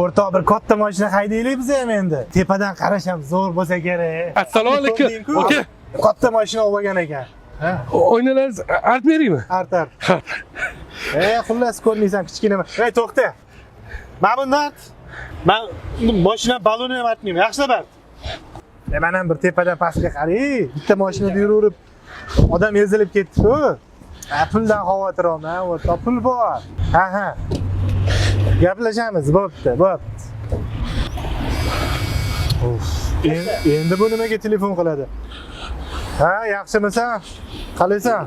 O'rtoq bir katta mashina haydaylik biz ham endi. Tepadan qarash ham zo'r bo'lsa kerak. Assalomu alaykum. Aka, Katta mashina olgan ekan. Ha? o'yinlaringiz art beraymi? Artar. Xullas ko'rmaysan kichkina. Ey, to'xta. Mana bundan men mashina baloni ham artmayman. Yaxshilab art. Mana ham bir tepadan pastga qarang. Bitta mashinada yuraverib odam ezilib ketdi-ku. Puldan xavotir olma, o'rtoq, pul bor. Ha. Gaplashamiz, bo'pti. Endi bu nimaga telefon qiladi? Ha, yaxshimisan? Qalaysan?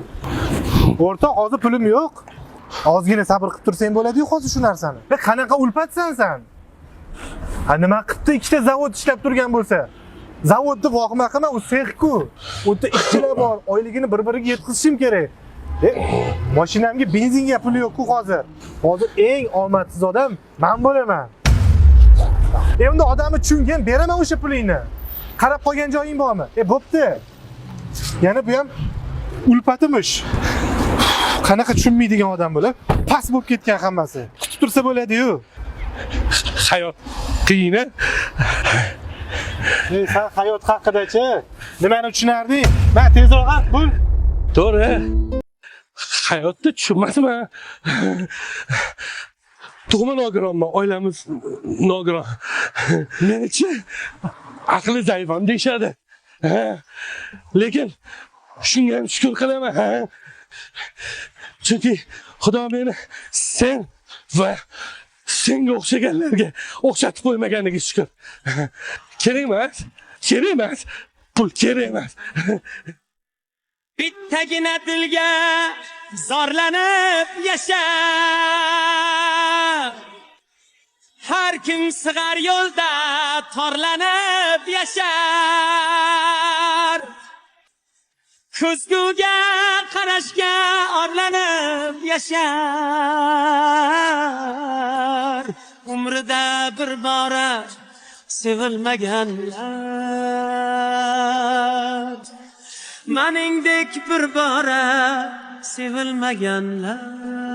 O'rtoq, hozir pulim yo'q. Ozgina sabr qilib tursang bo'ladi-yu hozir shu narsani. Qanaqa ulfatsan sen? Ha, nima qilibdi? Ikkita zavod ishlab turgan bo'lsa? Zavodni vahima qilma, u sex-ku. U yerda ishchilar bor, oyligini bir-biriga yetkazishim kerak. Mashinamga benzinga puli yo'q-ku hozir. Hozir eng omadsiz odam men bo'laman. Endi odamni tushungan, beraman o'sha pulingni. Qarab qolgan joying bormi? Bo'pti. Yana bu ham ulfatimish. Qanaqa tushunmaydigan odam bo'lib, past bo'lib ketgan hammasi. Kutib tursa bo'ladi-yu. Hayot qiyin-a? Sen hayot haqida-chi? Nimani tushunarding? Men tezroq ant bo'l. To'g'ri. Hayotni tushunmasman. Tug'ma nogironman, oilamiz nogiron. Meni-chi aqli zaifam deyshadi. Lekin shunga ham shukr qilaman. Chunki Xudo meni sen va senga o'xshaganlarga o'xshatib qo'ymaganiga shukr. Kerak emas. Pul kerak emas. Bittagina dilga zorlanib yashab, har kim sig'ar yo'lda torlanib yashar. Ko'zguga qarashga orlanib yashar. Umrida bir bora sevilmaganlar, meningdek bir bora sevilmaganlar.